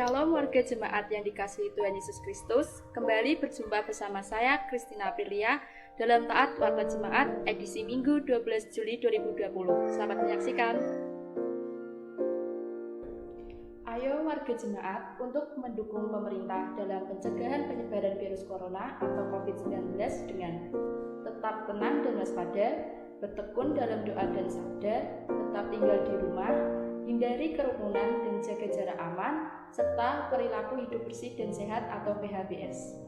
Shalom warga jemaat yang dikasihi Tuhan Yesus Kristus. Kembali berjumpa bersama saya Christina Aprilia dalam Taat Warta Jemaat edisi Minggu 12 Juli 2020. Selamat menyaksikan. Ayo warga jemaat untuk mendukung pemerintah dalam pencegahan penyebaran virus corona atau COVID-19 dengan tetap tenang dan waspada, bertekun dalam doa dan sabda, tetap tinggal di rumah, hindari kerumunan dan jaga jarak aman, serta perilaku hidup bersih dan sehat atau PHBS.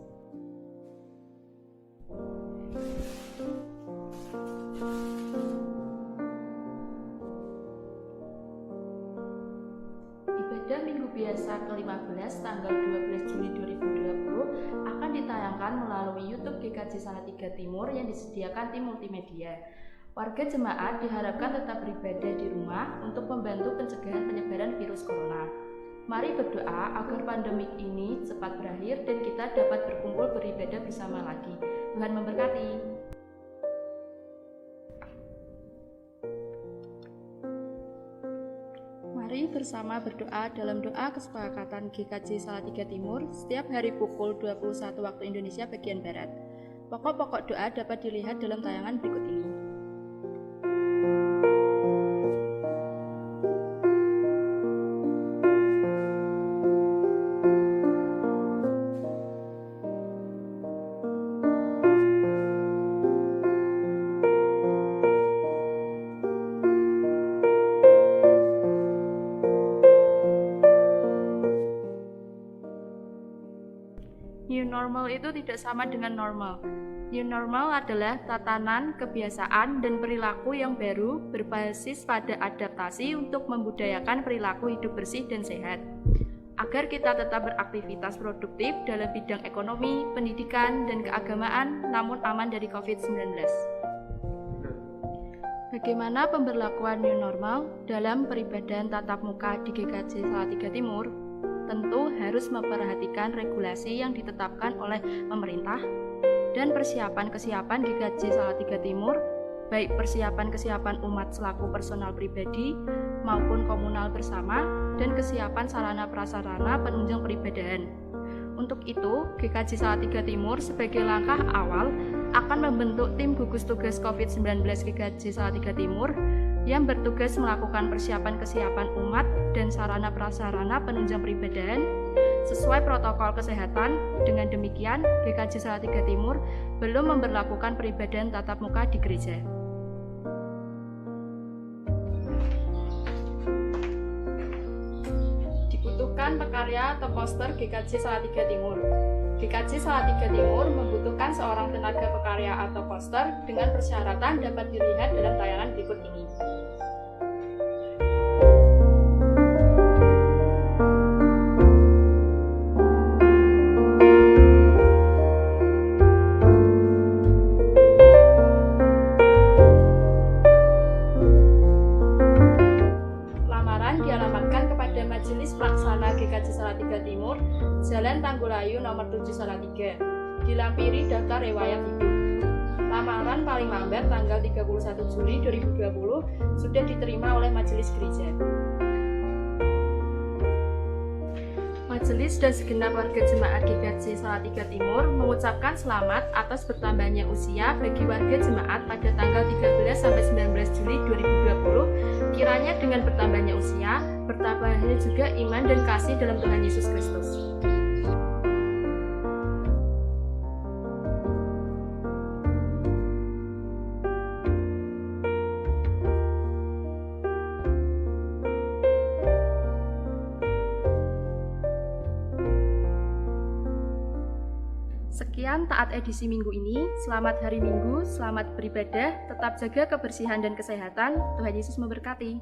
Ibadah Minggu Biasa ke-15 tanggal 12 Juli 2020 akan ditayangkan melalui YouTube GKJ Salatiga Timur yang disediakan tim multimedia. Warga jemaat diharapkan tetap beribadah di rumah untuk membantu pencegahan penyebaran virus corona. Mari berdoa agar pandemik ini cepat berakhir dan kita dapat berkumpul beribadah bersama lagi. Tuhan memberkati. Mari bersama berdoa dalam doa kesepakatan GKJ Salatiga Timur setiap hari pukul 21 waktu Indonesia bagian Barat. Pokok-pokok doa dapat dilihat dalam tayangan berikut ini. New normal itu tidak sama dengan normal. New normal adalah tatanan, kebiasaan, dan perilaku yang baru berbasis pada adaptasi untuk membudayakan perilaku hidup bersih dan sehat. Agar kita tetap beraktivitas produktif dalam bidang ekonomi, pendidikan, dan keagamaan, namun aman dari COVID-19. Bagaimana pemberlakuan new normal dalam peribadahan tatap muka di GKJ Salatiga Timur? Tentu harus memperhatikan regulasi yang ditetapkan oleh pemerintah dan persiapan-kesiapan GKJ Salatiga Timur, baik persiapan-kesiapan umat selaku personal pribadi maupun komunal bersama dan kesiapan sarana prasarana penunjang peribadahan. Untuk itu, GKJ Salatiga Timur sebagai langkah awal akan membentuk tim gugus tugas COVID-19 GKJ Salatiga Timur yang bertugas melakukan persiapan-kesiapan umat dan sarana prasarana penunjang peribadahan sesuai protokol kesehatan. Dengan demikian, GKJ Salatiga Timur belum memberlakukan peribadahan tatap muka di gereja. Dibutuhkan pekarya atau poster GKJ Salatiga Timur. GKJ Salatiga Timur membutuhkan seorang tenaga pekarya atau poster dengan persyaratan dapat dilihat dalam tayangan berikut ini. Lamaran dialamatkan kepada Majelis Pelaksana GKJ Salatiga Timur, Jalan Tanggulayu nomor 7 Salatiga, dilampiri daftar riwayat hidup. Lamaran paling lambat tanggal 31 Juli 2020 sudah diterima oleh Majelis Gereja. Majelis dan segenap warga jemaat GKJ Salatiga Timur mengucapkan selamat atas bertambahnya usia bagi warga jemaat pada tanggal 13 sampai 19 Juli 2020. Kiranya dengan bertambahnya usia, bertambahnya juga iman dan kasih dalam Tuhan Yesus Kristus. Sekian Taat edisi Minggu ini. Selamat hari Minggu, selamat beribadah, tetap jaga kebersihan dan kesehatan. Tuhan Yesus memberkati.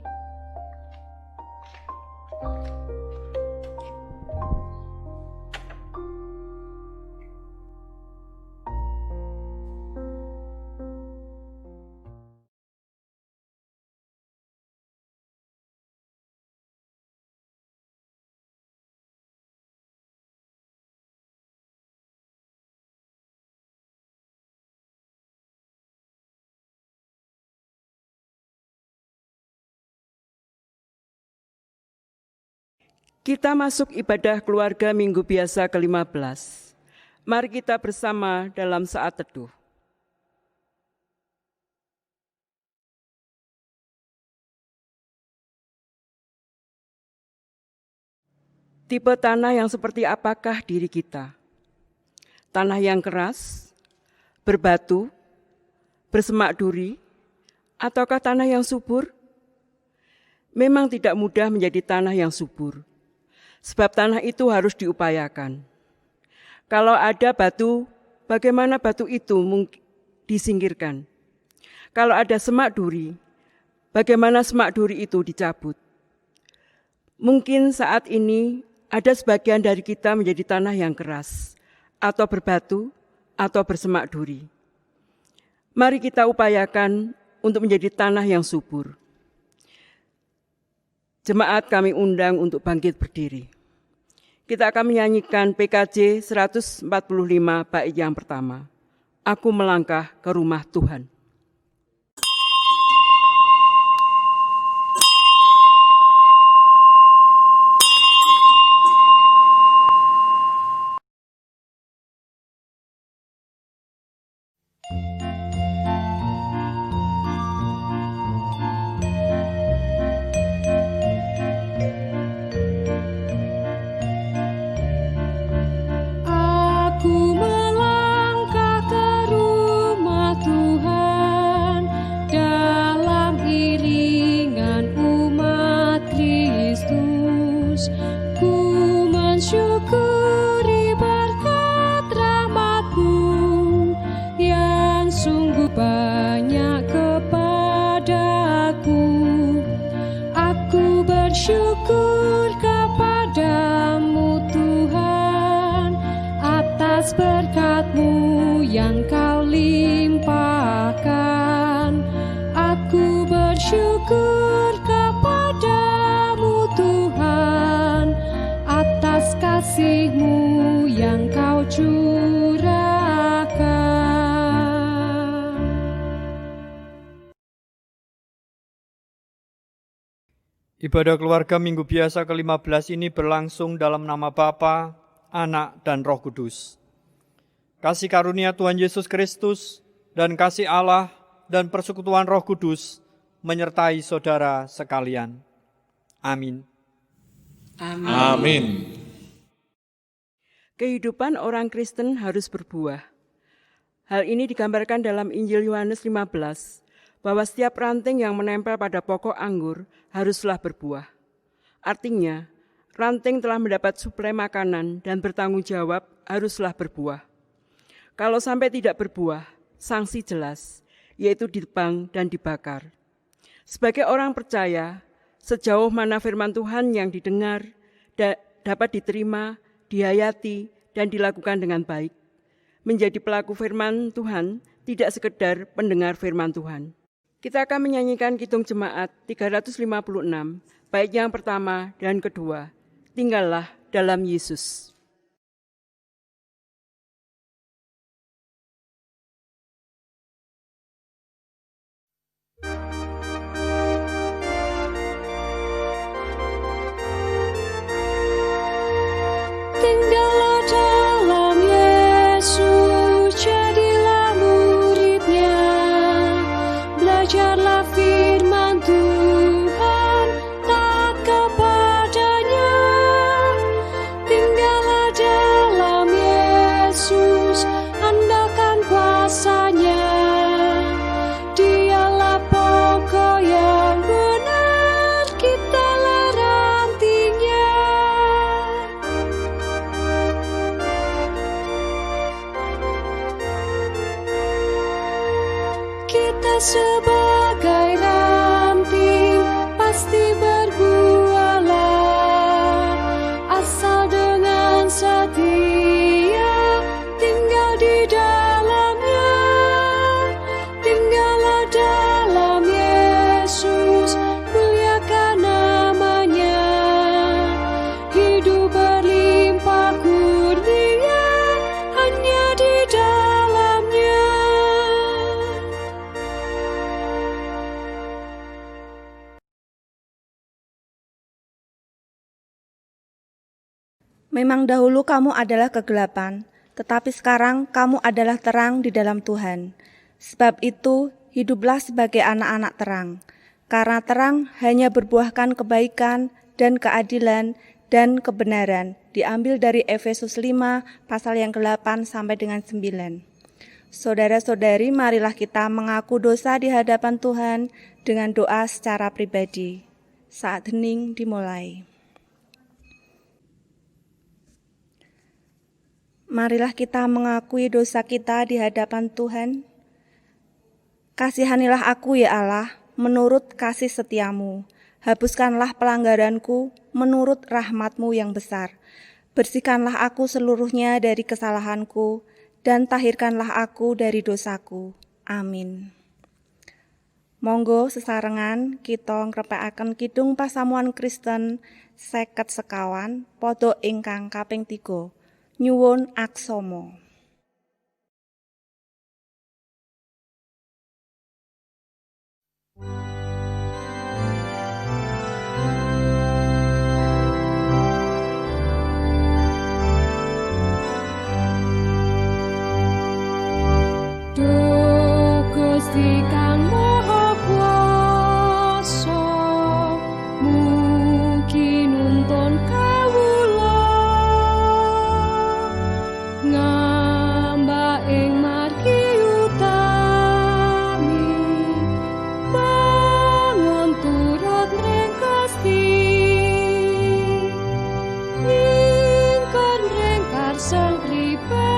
Kita masuk ibadah keluarga Minggu Biasa ke-15. Mari kita bersama dalam saat teduh. Tipe tanah yang seperti apakah diri kita? Tanah yang keras, berbatu, bersemak duri, ataukah tanah yang subur? Memang tidak mudah menjadi tanah yang subur. Sebab tanah itu harus diupayakan. Kalau ada batu, bagaimana batu itu disingkirkan? Kalau ada semak duri, bagaimana semak duri itu dicabut? Mungkin saat ini ada sebagian dari kita menjadi tanah yang keras, atau berbatu, atau bersemak duri. Mari kita upayakan untuk menjadi tanah yang subur. Jemaat kami undang untuk bangkit berdiri. Kita akan menyanyikan PKJ 145 bait yang pertama. Aku melangkah ke rumah Tuhan. Bersyukur kepadamu Tuhan atas berkat-Mu yang Kau limpahkan. Aku bersyukur kepadamu Tuhan atas kasih-Mu yang Kau curahkan. Ibadah keluarga Minggu Biasa ke-15 ini berlangsung dalam nama Bapa, Anak, dan Roh Kudus. Kasih karunia Tuhan Yesus Kristus dan kasih Allah dan persekutuan Roh Kudus menyertai saudara sekalian. Amin. Amin. Kehidupan orang Kristen harus berbuah. Hal ini digambarkan dalam Injil Yohanes 15, bahwa setiap ranting yang menempel pada pokok anggur haruslah berbuah. Artinya, ranting telah mendapat suplai makanan dan bertanggung jawab haruslah berbuah. Kalau sampai tidak berbuah, sanksi jelas, yaitu ditebang dan dibakar. Sebagai orang percaya, sejauh mana firman Tuhan yang didengar dapat diterima, dihayati, dan dilakukan dengan baik. Menjadi pelaku firman Tuhan tidak sekedar pendengar firman Tuhan. Kita akan menyanyikan Kidung Jemaat 356, bait yang pertama dan kedua. Tinggallah dalam Yesus. Tinggallah dalam Yesus, jadilah murid-Nya. Belajarlah firman Tuhan, taat kepadanya. Tinggallah dalam Yesus, andalkan kuasa-Nya. Dialah pokok yang benar, kitalah rantingnya. Kita sebagai ranting pasti berbuahlah, asal dengan setia tinggal di dalamnya. Tinggallah dalam Yesus, muliakan namanya. Hidup berlimpah kurnia hanya di dalamnya. Memang dahulu kamu adalah kegelapan, tetapi sekarang kamu adalah terang di dalam Tuhan. Sebab itu, hiduplah sebagai anak-anak terang. Karena terang hanya berbuahkan kebaikan dan keadilan dan kebenaran. Diambil dari Efesus 5 pasal yang ke-8 sampai dengan 9. Saudara-saudari, marilah kita mengaku dosa di hadapan Tuhan dengan doa secara pribadi. Saat hening dimulai. Marilah kita mengakui dosa kita di hadapan Tuhan. Kasihanilah aku ya Allah, menurut kasih setiamu. Hapuskanlah pelanggaranku menurut rahmat-Mu yang besar. Bersihkanlah aku seluruhnya dari kesalahanku, dan tahirkanlah aku dari dosaku. Amin. Monggo sesarengan kita ngrepekaken kidung pasamuan Kristen 50 sekawan pada ingkang kaping 3. Nyuwun aksama. Duh Gusti Kang Maha Kuwasa, mugi nuntun kawula ngambak ing margi utami, bangun turut mring Gusti ingkang mring karsa pribadi.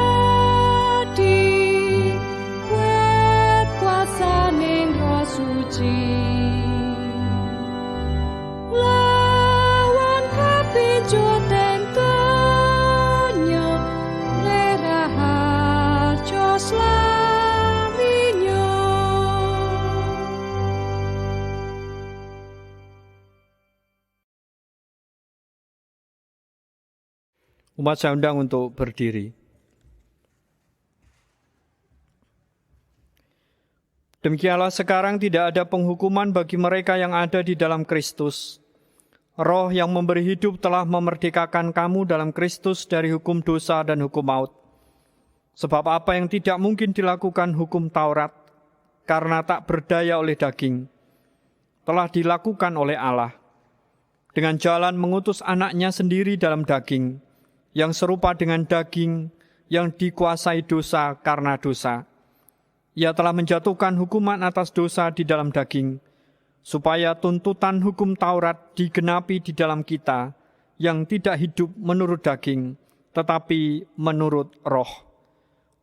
Lawan kapinjoten donya reraharjo slaminyo. Umat saya undang untuk berdiri. Demikianlah sekarang tidak ada penghukuman bagi mereka yang ada di dalam Kristus. Roh yang memberi hidup telah memerdekakan kamu dalam Kristus dari hukum dosa dan hukum maut. Sebab apa yang tidak mungkin dilakukan hukum Taurat, karena tak berdaya oleh daging, telah dilakukan oleh Allah. Dengan jalan mengutus anaknya sendiri dalam daging, yang serupa dengan daging yang dikuasai dosa karena dosa. Ia telah menjatuhkan hukuman atas dosa di dalam daging, supaya tuntutan hukum Taurat digenapi di dalam kita, yang tidak hidup menurut daging, tetapi menurut roh.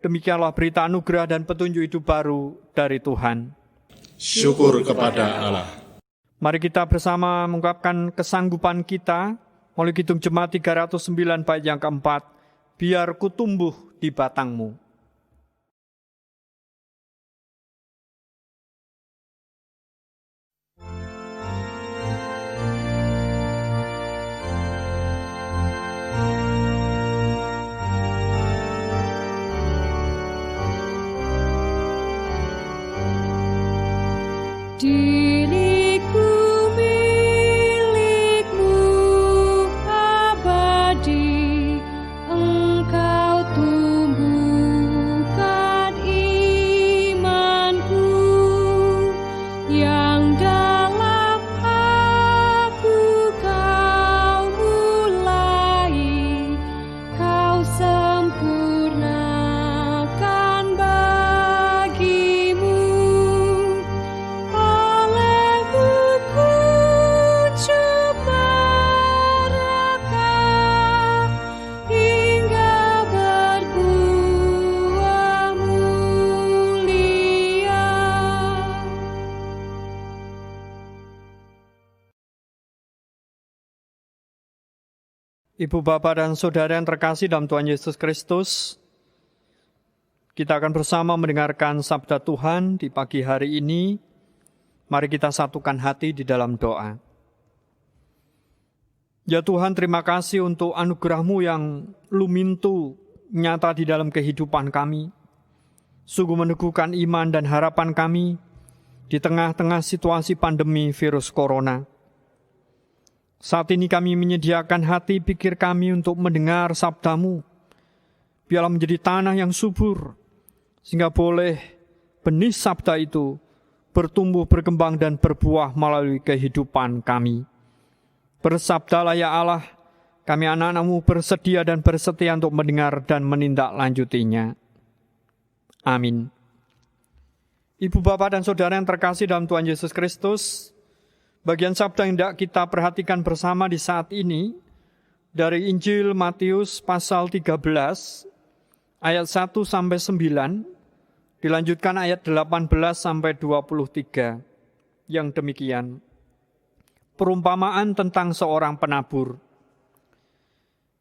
Demikianlah berita anugerah dan petunjuk hidup baru dari Tuhan. Syukur kepada Allah. Mari kita bersama mengungkapkan kesanggupan kita, melalui Kidung Jemaat 309 bait yang keempat, biar ku tumbuh di batangmu. Diriku milikmu abadi, engkau tumbuhkan imanku yang dalam aku kau mulai, kau sempurnakan bagimu. Ibu, Bapak, dan Saudara yang terkasih dalam Tuhan Yesus Kristus, kita akan bersama mendengarkan sabda Tuhan di pagi hari ini. Mari kita satukan hati di dalam doa. Ya Tuhan, terima kasih untuk anugerah-Mu yang lumintu nyata di dalam kehidupan kami. Sungguh meneguhkan iman dan harapan kami di tengah-tengah situasi pandemi virus corona. Saat ini kami menyediakan hati pikir kami untuk mendengar sabda-Mu. Biarlah menjadi tanah yang subur, sehingga boleh benih sabda itu bertumbuh, berkembang, dan berbuah melalui kehidupan kami. Bersabdalah ya Allah, kami anak-anak-Mu bersedia dan bersetia untuk mendengar dan menindaklanjutinya. Amin. Ibu, Bapak, dan Saudara yang terkasih dalam Tuhan Yesus Kristus, bagian sabda yang hendak kita perhatikan bersama di saat ini dari Injil Matius pasal 13 ayat 1-9, dilanjutkan ayat 18-23 yang demikian. Perumpamaan tentang seorang penabur.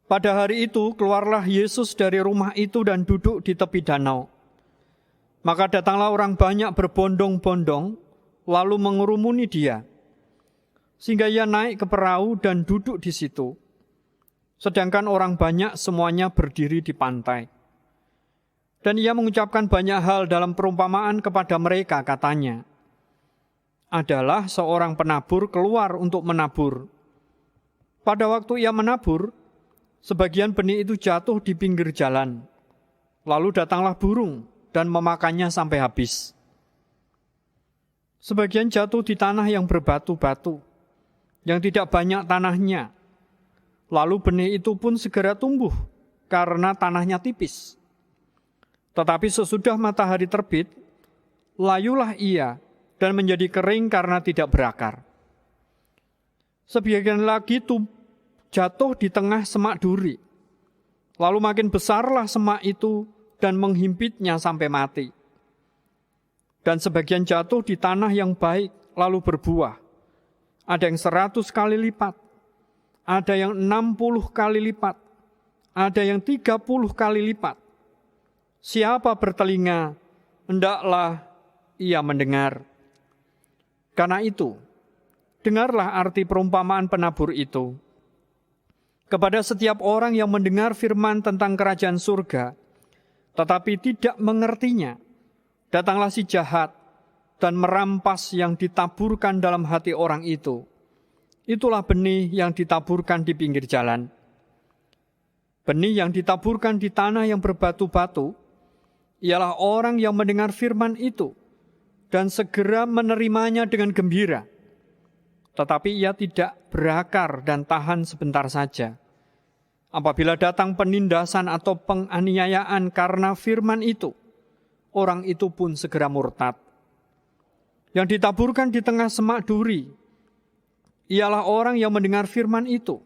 Pada hari itu keluarlah Yesus dari rumah itu dan duduk di tepi danau. Maka datanglah orang banyak berbondong-bondong, lalu mengerumuni dia, sehingga ia naik ke perahu dan duduk di situ. Sedangkan orang banyak semuanya berdiri di pantai. Dan ia mengucapkan banyak hal dalam perumpamaan kepada mereka, katanya, adalah seorang penabur keluar untuk menabur. Pada waktu ia menabur, sebagian benih itu jatuh di pinggir jalan. Lalu datanglah burung dan memakannya sampai habis. Sebagian jatuh di tanah yang berbatu-batu, yang tidak banyak tanahnya. Lalu benih itu pun segera tumbuh, karena tanahnya tipis. Tetapi sesudah matahari terbit, layulah ia dan menjadi kering karena tidak berakar. Sebagian lagi jatuh di tengah semak duri. Lalu makin besarlah semak itu dan menghimpitnya sampai mati. Dan sebagian jatuh di tanah yang baik, lalu berbuah. Ada yang 100 kali lipat, ada yang 60 kali lipat, ada yang 30 kali lipat. Siapa bertelinga, hendaklah ia mendengar. Karena itu, dengarlah arti perumpamaan penabur itu. Kepada setiap orang yang mendengar firman tentang kerajaan surga, tetapi tidak mengertinya, datanglah si jahat dan merampas yang ditaburkan dalam hati orang itu. Itulah benih yang ditaburkan di pinggir jalan. Benih yang ditaburkan di tanah yang berbatu-batu, ialah orang yang mendengar firman itu, dan segera menerimanya dengan gembira. Tetapi ia tidak berakar dan tahan sebentar saja. Apabila datang penindasan atau penganiayaan karena firman itu, orang itu pun segera murtad. Yang ditaburkan di tengah semak duri, ialah orang yang mendengar firman itu,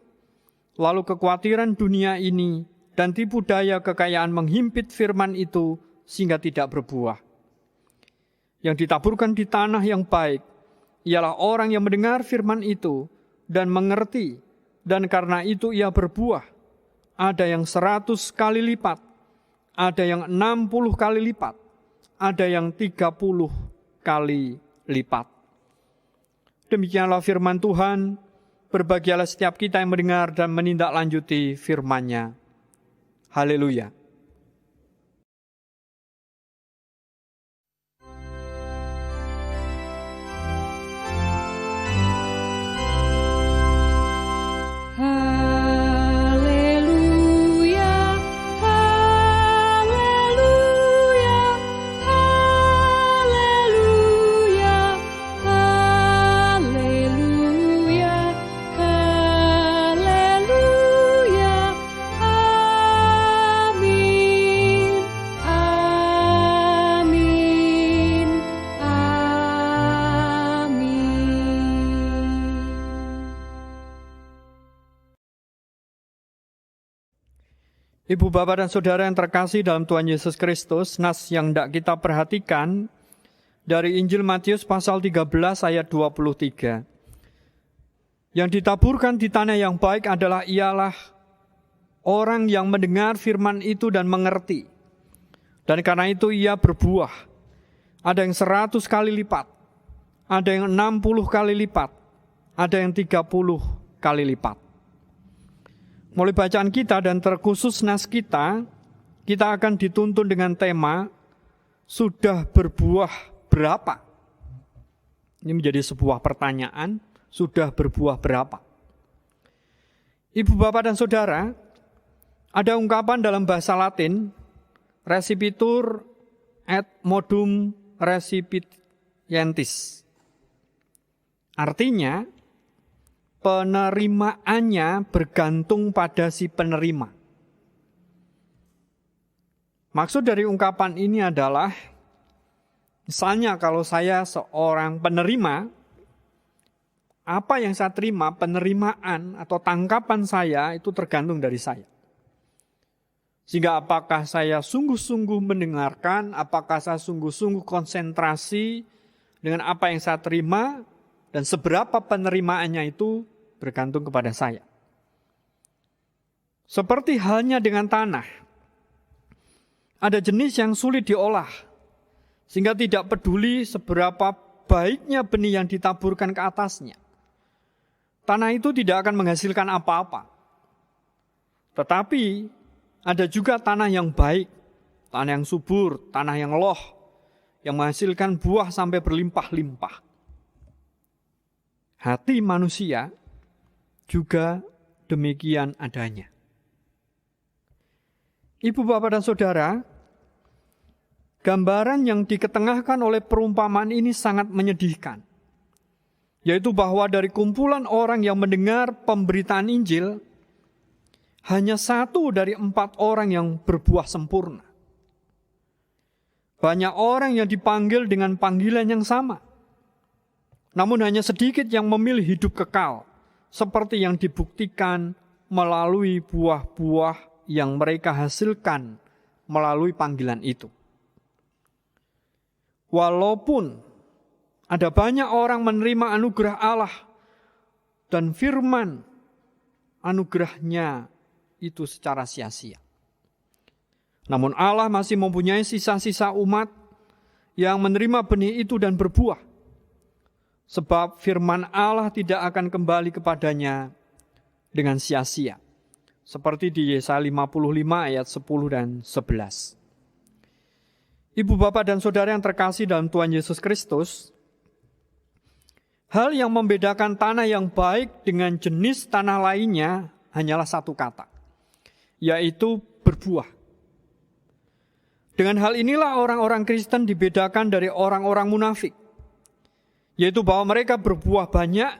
lalu kekhawatiran dunia ini dan tipu daya kekayaan menghimpit firman itu sehingga tidak berbuah. Yang ditaburkan di tanah yang baik, ialah orang yang mendengar firman itu dan mengerti, dan karena itu ia berbuah. Ada yang 100 kali lipat, ada yang 60 kali lipat, ada yang 30 kali lipat. Demikianlah firman Tuhan, berbahagialah setiap kita yang mendengar dan menindaklanjuti firman-Nya. Haleluya. Ibu, Bapak, dan Saudara yang terkasih dalam Tuhan Yesus Kristus, nas yang hendak kita perhatikan dari Injil Matius pasal 13 ayat 23. Yang ditaburkan di tanah yang baik ialah orang yang mendengar firman itu dan mengerti. Dan karena itu ia berbuah. Ada yang 100 kali lipat, ada yang 60 kali lipat, ada yang 30 kali lipat. Mulai bacaan kita dan terkhusus nas kita akan dituntun dengan tema sudah berbuah berapa? Ini menjadi sebuah pertanyaan, sudah berbuah berapa? Ibu, bapak, dan saudara, ada ungkapan dalam bahasa Latin, recipitur et modum recipientis. Artinya, penerimaannya bergantung pada si penerima. Maksud dari ungkapan ini adalah, misalnya kalau saya seorang penerima, apa yang saya terima, penerimaan atau tangkapan saya itu tergantung dari saya. Sehingga apakah saya sungguh-sungguh mendengarkan, apakah saya sungguh-sungguh konsentrasi dengan apa yang saya terima, dan seberapa penerimaannya itu bergantung kepada saya. Seperti halnya dengan tanah. Ada jenis yang sulit diolah, sehingga tidak peduli seberapa baiknya benih yang ditaburkan ke atasnya. Tanah itu tidak akan menghasilkan apa-apa. Tetapi ada juga tanah yang baik, tanah yang subur, tanah yang loh, yang menghasilkan buah sampai berlimpah-limpah. Hati manusia juga demikian adanya. Ibu, bapak, dan saudara, gambaran yang diketengahkan oleh perumpamaan ini sangat menyedihkan. Yaitu bahwa dari kumpulan orang yang mendengar pemberitaan Injil, hanya 1 dari 4 orang yang berbuah sempurna. Banyak orang yang dipanggil dengan panggilan yang sama. Namun hanya sedikit yang memilih hidup kekal, seperti yang dibuktikan melalui buah-buah yang mereka hasilkan melalui panggilan itu. Walaupun ada banyak orang menerima anugerah Allah dan firman anugerahnya itu secara sia-sia. Namun Allah masih mempunyai sisa-sisa umat yang menerima benih itu dan berbuah. Sebab firman Allah tidak akan kembali kepadanya dengan sia-sia. Seperti di Yesaya 55 ayat 10 dan 11. Ibu, bapak, dan saudara yang terkasih dalam Tuhan Yesus Kristus, hal yang membedakan tanah yang baik dengan jenis tanah lainnya hanyalah satu kata, yaitu berbuah. Dengan hal inilah orang-orang Kristen dibedakan dari orang-orang munafik, yaitu bahwa mereka berbuah banyak,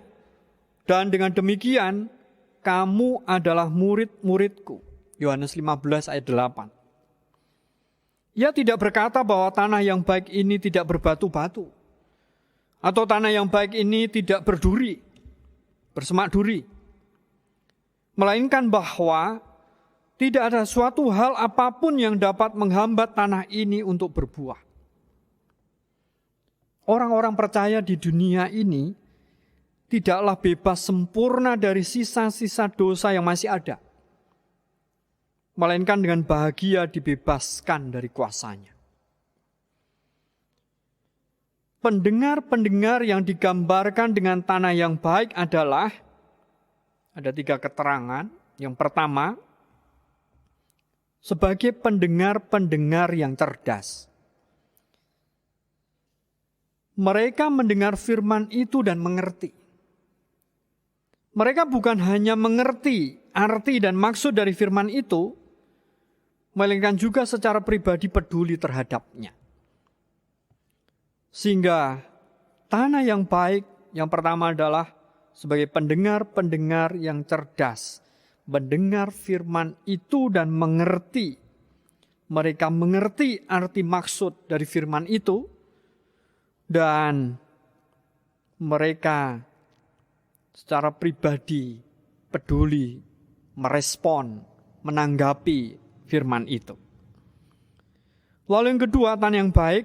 dan dengan demikian kamu adalah murid-muridku. Yohanes 15 ayat 8. Ia tidak berkata bahwa tanah yang baik ini tidak berbatu-batu, atau tanah yang baik ini tidak berduri, bersemak duri. Melainkan bahwa tidak ada suatu hal apapun yang dapat menghambat tanah ini untuk berbuah. Orang-orang percaya di dunia ini tidaklah bebas sempurna dari sisa-sisa dosa yang masih ada, melainkan dengan bahagia dibebaskan dari kuasanya. Pendengar-pendengar yang digambarkan dengan tanah yang baik adalah, ada 3 keterangan. Yang pertama, sebagai pendengar-pendengar yang cerdas. Mereka mendengar firman itu dan mengerti. Mereka bukan hanya mengerti arti dan maksud dari firman itu, melainkan juga secara pribadi peduli terhadapnya. Sehingga tanah yang baik yang pertama adalah sebagai pendengar-pendengar yang cerdas. Mendengar firman itu dan mengerti. Mereka mengerti arti maksud dari firman itu. Dan mereka secara pribadi peduli, merespon, menanggapi firman itu. Lalu yang kedua, tanah yang baik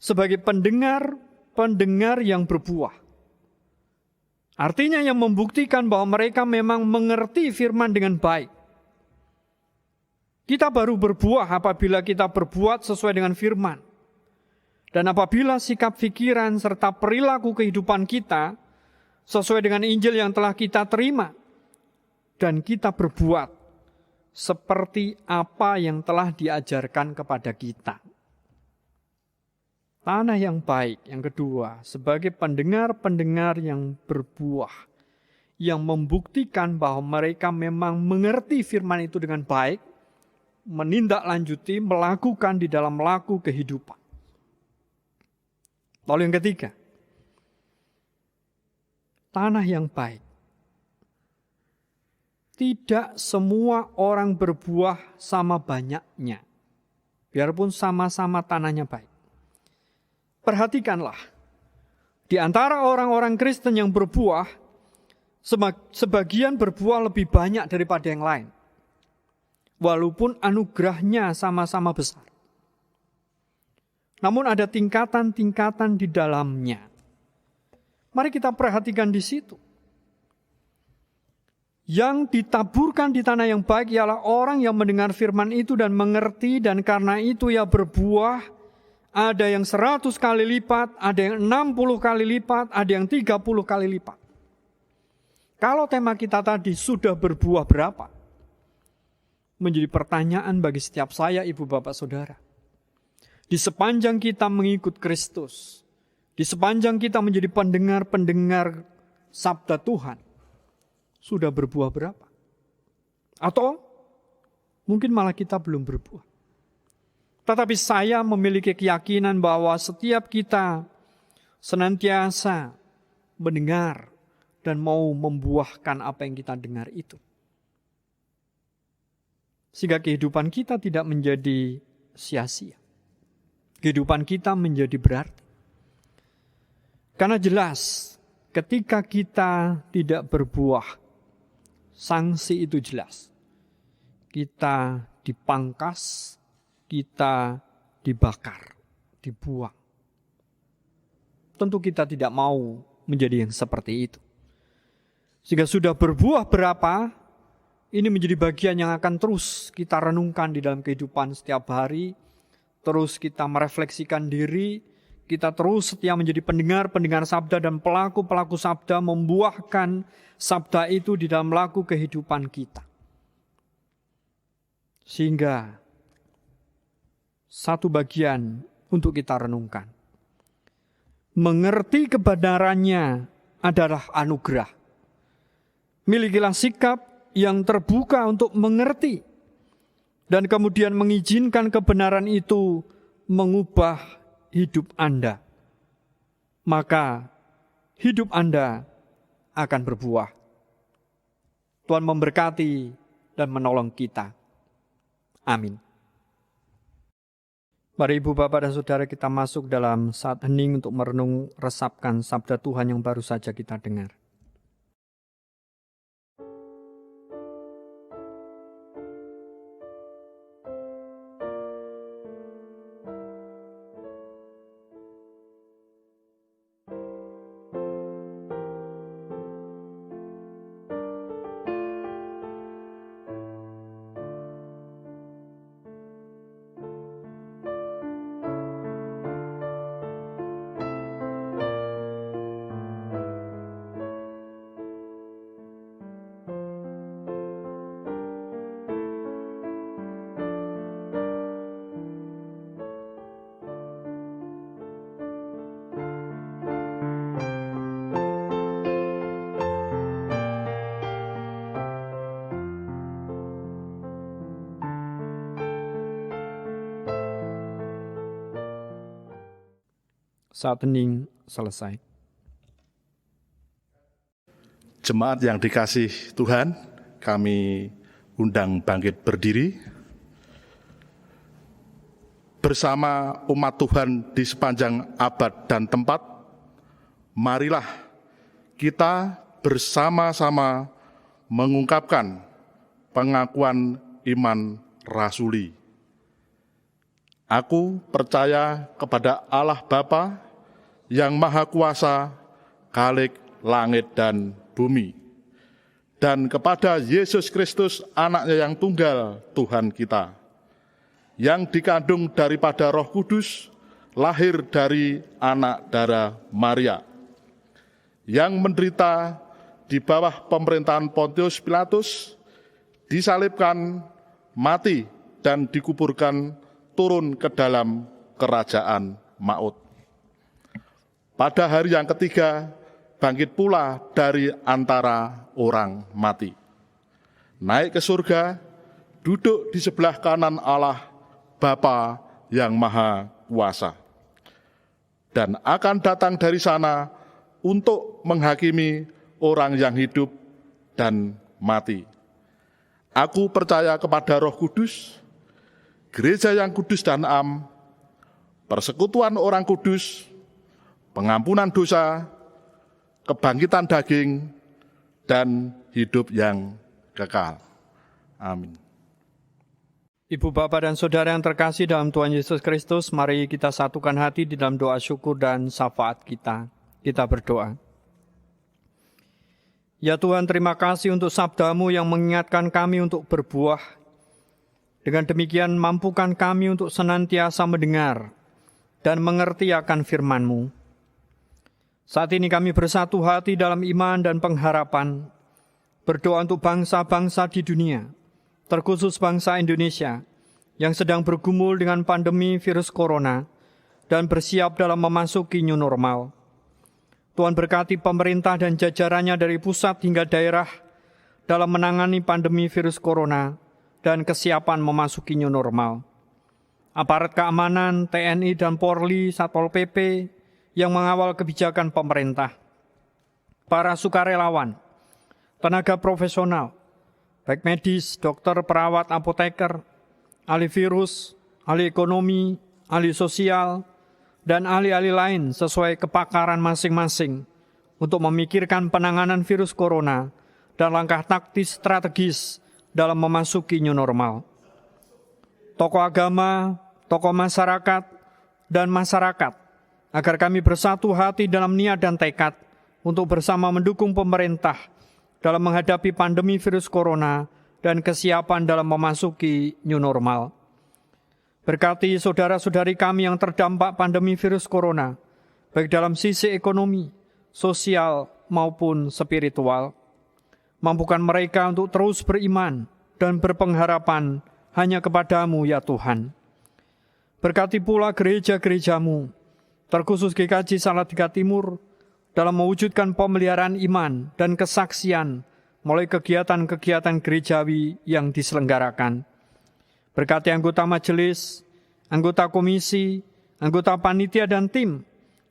sebagai pendengar yang berbuah. Artinya yang membuktikan bahwa mereka memang mengerti firman dengan baik. Kita baru berbuah apabila kita berbuat sesuai dengan firman. Dan apabila sikap pikiran serta perilaku kehidupan kita sesuai dengan Injil yang telah kita terima, dan kita berbuat seperti apa yang telah diajarkan kepada kita. Tanah yang baik, yang kedua, sebagai pendengar-pendengar yang berbuah, yang membuktikan bahwa mereka memang mengerti firman itu dengan baik, menindaklanjuti, melakukan di dalam laku kehidupan. Lalu yang ketiga, tanah yang baik. Tidak semua orang berbuah sama banyaknya, biarpun sama-sama tanahnya baik. Perhatikanlah, di antara orang-orang Kristen yang berbuah, sebagian berbuah lebih banyak daripada yang lain. Walaupun anugerahnya sama-sama besar. Namun ada tingkatan-tingkatan di dalamnya. Mari kita perhatikan di situ. Yang ditaburkan di tanah yang baik ialah orang yang mendengar firman itu dan mengerti, dan karena itu ia berbuah. Ada yang 100 kali lipat, ada yang 60 kali lipat, ada yang 30 kali lipat. Kalau tema kita tadi sudah berbuah berapa? Menjadi pertanyaan bagi setiap saya, ibu, bapak, saudara. Di sepanjang kita mengikut Kristus, di sepanjang kita menjadi pendengar-pendengar sabda Tuhan, sudah berbuah berapa? Atau mungkin malah kita belum berbuah. Tetapi saya memiliki keyakinan bahwa setiap kita senantiasa mendengar dan mau membuahkan apa yang kita dengar itu. Sehingga kehidupan kita tidak menjadi sia-sia. Kehidupan kita menjadi berarti. Karena jelas ketika kita tidak berbuah, sanksi itu jelas. Kita dipangkas, kita dibakar, dibuang. Tentu kita tidak mau menjadi yang seperti itu. Sehingga sudah berbuah berapa, ini menjadi bagian yang akan terus kita renungkan di dalam kehidupan setiap hari. Terus kita merefleksikan diri, kita terus setia menjadi pendengar-pendengar sabda dan pelaku-pelaku sabda, membuahkan sabda itu di dalam laku kehidupan kita. Sehingga satu bagian untuk kita renungkan. Mengerti kebenarannya adalah anugerah. Milikilah sikap yang terbuka untuk mengerti dan kemudian mengizinkan kebenaran itu mengubah hidup Anda. Maka hidup Anda akan berbuah. Tuhan memberkati dan menolong kita. Amin. Mari ibu, bapak, dan saudara kita masuk dalam saat hening untuk merenung resapkan sabda Tuhan yang baru saja kita dengar. Saat hening selesai. Jemaat yang dikasih Tuhan, kami undang bangkit berdiri. Bersama umat Tuhan di sepanjang abad dan tempat, marilah kita bersama-sama mengungkapkan pengakuan iman rasuli. Aku percaya kepada Allah Bapa yang Maha Kuasa, Khalik langit dan bumi, dan kepada Yesus Kristus, anaknya yang tunggal, Tuhan kita, yang dikandung daripada Roh Kudus, lahir dari anak darah Maria, yang menderita di bawah pemerintahan Pontius Pilatus, disalibkan, mati, dan dikuburkan, turun ke dalam kerajaan maut. Pada hari yang ketiga, bangkit pula dari antara orang mati. Naik ke surga, duduk di sebelah kanan Allah Bapa yang Maha Kuasa. Dan akan datang dari sana untuk menghakimi orang yang hidup dan mati. Aku percaya kepada Roh Kudus, gereja yang kudus dan am, persekutuan orang kudus, pengampunan dosa, kebangkitan daging, dan hidup yang kekal. Amin. Ibu, Bapak, dan Saudara yang terkasih dalam Tuhan Yesus Kristus, mari kita satukan hati di dalam doa syukur dan syafaat kita. Kita berdoa. Ya Tuhan, terima kasih untuk sabda-Mu yang mengingatkan kami untuk berbuah. Dengan demikian, mampukan kami untuk senantiasa mendengar dan mengerti akan firman-Mu. Saat ini kami bersatu hati dalam iman dan pengharapan, berdoa untuk bangsa-bangsa di dunia, terkhusus bangsa Indonesia yang sedang bergumul dengan pandemi virus corona dan bersiap dalam memasuki new normal. Tuhan berkati pemerintah dan jajarannya dari pusat hingga daerah dalam menangani pandemi virus corona dan kesiapan memasuki new normal. Aparat keamanan, TNI dan Polri, Satpol PP yang mengawal kebijakan pemerintah, para sukarelawan, tenaga profesional, baik medis, dokter, perawat, apoteker, ahli virus, ahli ekonomi, ahli sosial, dan ahli-ahli lain sesuai kepakaran masing-masing untuk memikirkan penanganan virus corona dan langkah taktis strategis dalam memasuki new normal. Tokoh agama, tokoh masyarakat, dan masyarakat, agar kami bersatu hati dalam niat dan tekad untuk bersama mendukung pemerintah dalam menghadapi pandemi virus corona dan kesiapan dalam memasuki new normal. Berkati saudara-saudari kami yang terdampak pandemi virus corona, baik dalam sisi ekonomi, sosial, maupun spiritual. Mampukan mereka untuk terus beriman dan berpengharapan hanya kepada-Mu ya Tuhan. Berkati pula gereja-gereja-Mu, terkhusus GKJ Salatiga Timur, dalam mewujudkan pemeliharaan iman dan kesaksian mulai kegiatan-kegiatan gerejawi yang diselenggarakan. Berkati anggota majelis, anggota komisi, anggota panitia dan tim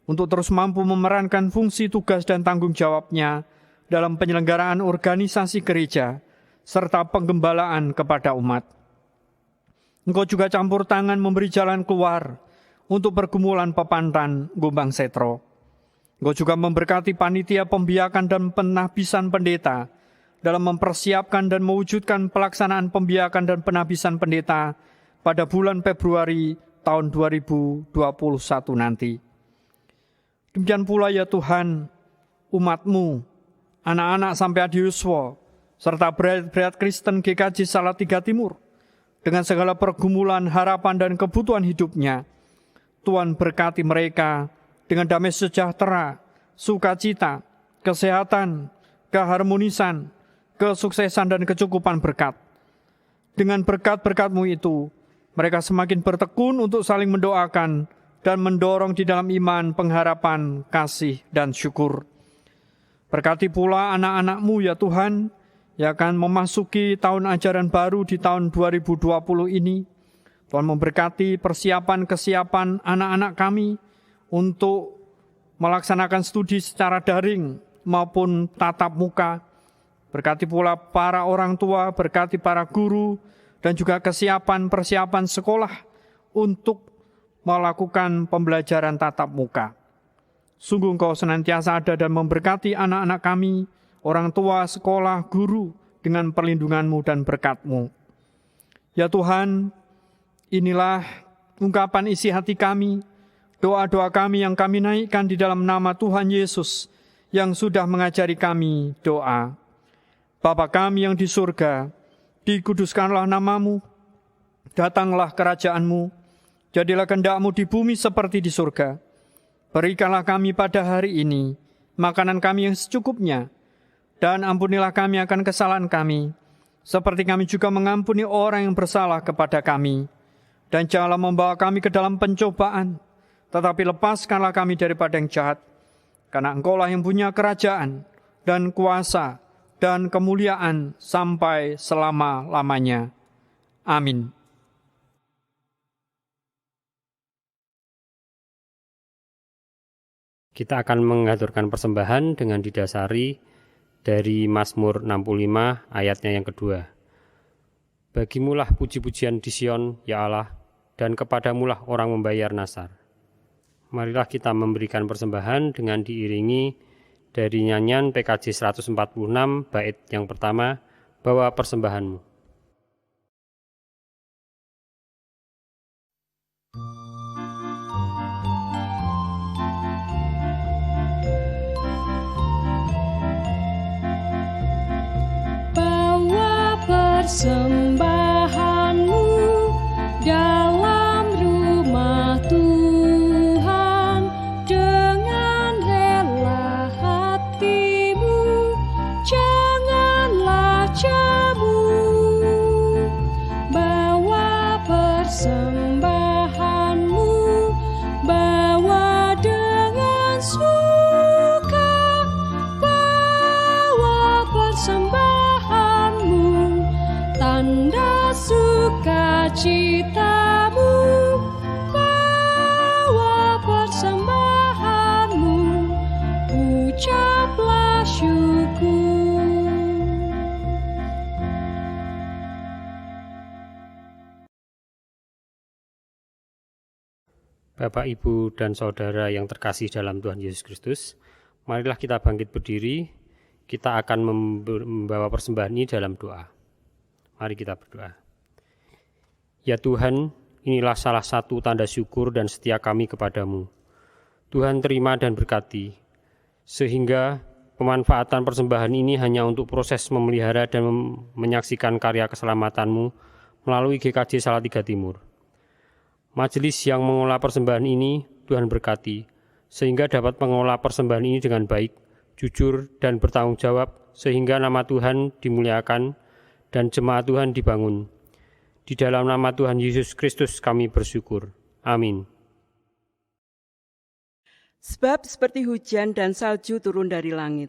untuk terus mampu memerankan fungsi tugas dan tanggung jawabnya dalam penyelenggaraan organisasi gereja serta penggembalaan kepada umat. Engkau juga campur tangan memberi jalan keluar untuk pergumulan Pepantan Gombang Setro. Engkau juga memberkati panitia pembiakan dan penahbisan pendeta dalam mempersiapkan dan mewujudkan pelaksanaan pembiakan dan penahbisan pendeta pada bulan Februari tahun 2021 nanti. Demikian pula ya Tuhan, umat-Mu, anak-anak sampai adiuswa, serta berat-berat Kristen GKJ Salatiga Timur, dengan segala pergumulan, harapan, dan kebutuhan hidupnya, Tuhan berkati mereka dengan damai sejahtera, sukacita, kesehatan, keharmonisan, kesuksesan, dan kecukupan berkat. Dengan berkat-berkat-Mu itu, mereka semakin bertekun untuk saling mendoakan dan mendorong di dalam iman, pengharapan, kasih, dan syukur. Berkati pula anak-anak-Mu ya Tuhan, yang akan memasuki tahun ajaran baru di tahun 2020 ini. Tuhan memberkati persiapan-kesiapan anak-anak kami untuk melaksanakan studi secara daring maupun tatap muka. Berkati pula para orang tua, berkati para guru, dan juga kesiapan persiapan sekolah untuk melakukan pembelajaran tatap muka. Sungguh Engkau senantiasa ada dan memberkati anak-anak kami, orang tua, sekolah, guru, dengan perlindungan-Mu dan berkat-Mu. Ya Tuhan, inilah ungkapan isi hati kami, doa-doa kami yang kami naikkan di dalam nama Tuhan Yesus yang sudah mengajari kami doa. Bapa kami yang di surga, dikuduskanlah nama-Mu, datanglah kerajaan-Mu, jadilah kehendak-Mu di bumi seperti di surga. Berikanlah kami pada hari ini makanan kami yang secukupnya, dan ampunilah kami akan kesalahan kami, seperti kami juga mengampuni orang yang bersalah kepada kami. Dan janganlah membawa kami ke dalam pencobaan, tetapi lepaskanlah kami daripada yang jahat. karena Engkaulah yang punya kerajaan dan kuasa dan kemuliaan sampai selama-lamanya. Amin. Kita akan mengaturkan persembahan dengan didasari dari Mazmur 65 ayatnya yang kedua. Bagimulah puji-pujian di Sion, ya Allah, dan kepadamulah orang membayar nasar. Marilah kita memberikan persembahan dengan diiringi dari nyanyian PKJ 146 bait yang pertama, Bawa Persembahanmu. Persembahanmu dalam rumah Tuhan, dengan rela hatimu, janganlah jemu. Bawa persembahanmu, bawa dengan suka, bawa persembahanmu, tanda sukacitamu, bawa persembahanmu, ucaplah syukur. Bapak, Ibu, dan Saudara yang terkasih dalam Tuhan Yesus Kristus, marilah kita bangkit berdiri. Kita akan membawa persembahan ini dalam doa. Mari kita berdoa. Ya Tuhan, inilah salah satu tanda syukur dan setia kami kepadamu. Tuhan terima dan berkati, sehingga pemanfaatan persembahan ini hanya untuk proses memelihara dan menyaksikan karya keselamatanmu melalui GKJ Salatiga Timur. Majelis yang mengolah persembahan ini, Tuhan berkati, sehingga dapat mengolah persembahan ini dengan baik, jujur, dan bertanggung jawab, sehingga nama Tuhan dimuliakan dan jemaat Tuhan dibangun. Di dalam nama Tuhan Yesus Kristus kami bersyukur. Amin. Sebab seperti hujan dan salju turun dari langit,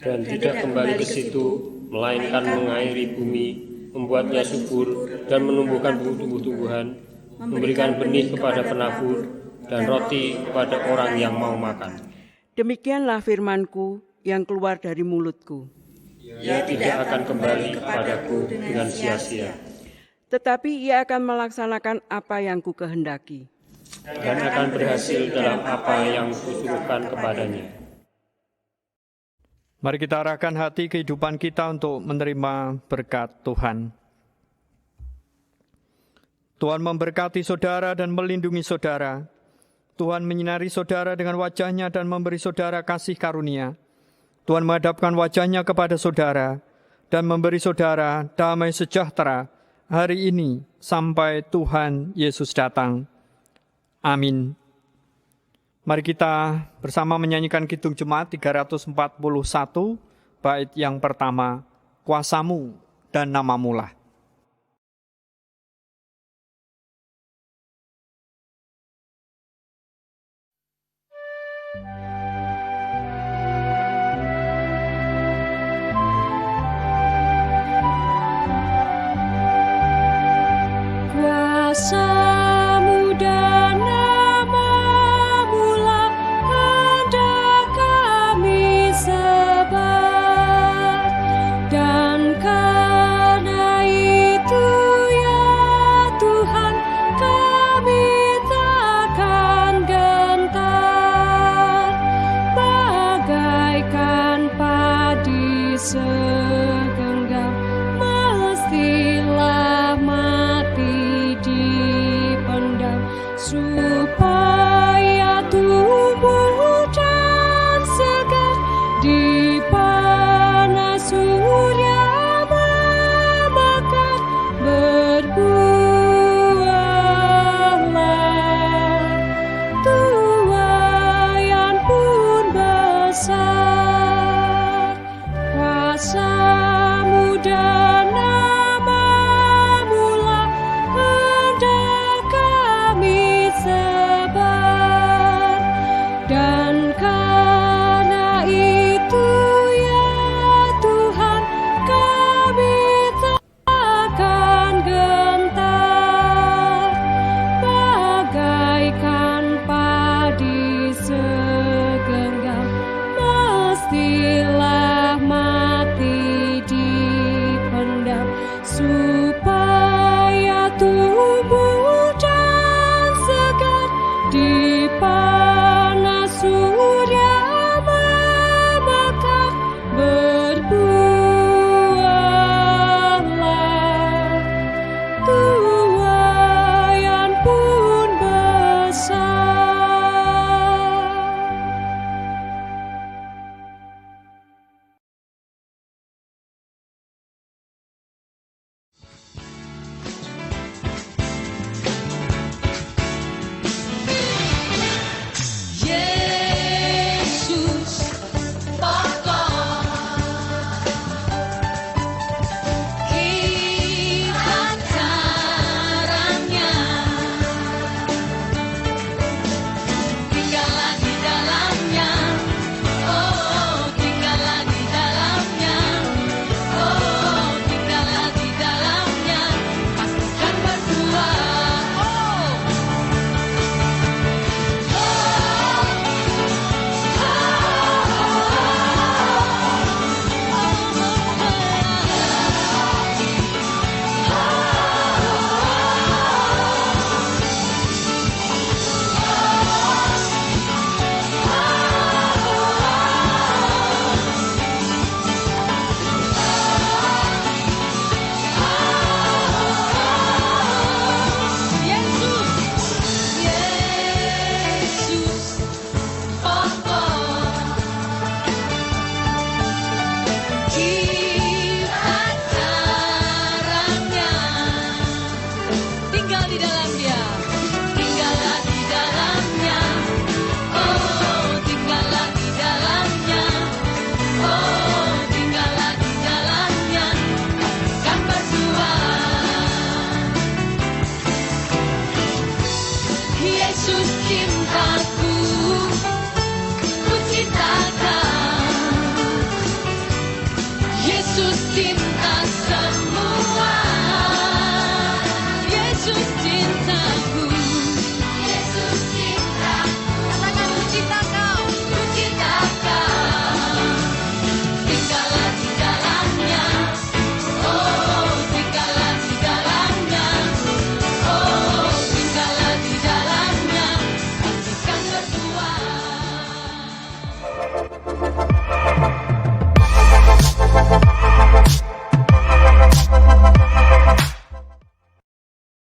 Dan tidak kembali ke situ, melainkan mengairi bumi, membuatnya subur, dan menumbuhkan tumbuh-tumbuhan, memberikan benih kepada penabur, dan roti kepada orang yang mau makan. demikianlah firman-Ku yang keluar dari mulutku. Ia tidak akan kembali kepadaku dengan sia-sia, Tetapi ia akan melaksanakan apa yang ku kehendaki. dan akan berhasil dalam apa yang kusuruhkan kepadanya. Mari kita arahkan hati kehidupan kita untuk menerima berkat Tuhan. Tuhan memberkati saudara dan melindungi saudara. Tuhan menyinari saudara dengan wajah-Nya dan memberi saudara kasih karunia. Tuhan menghadapkan wajah-Nya kepada saudara dan memberi saudara damai sejahtera hari ini sampai Tuhan Yesus datang. Amin. Mari kita bersama menyanyikan Kidung Jemaat 341, bait yang pertama, Kuasamu dan Namamu-lah.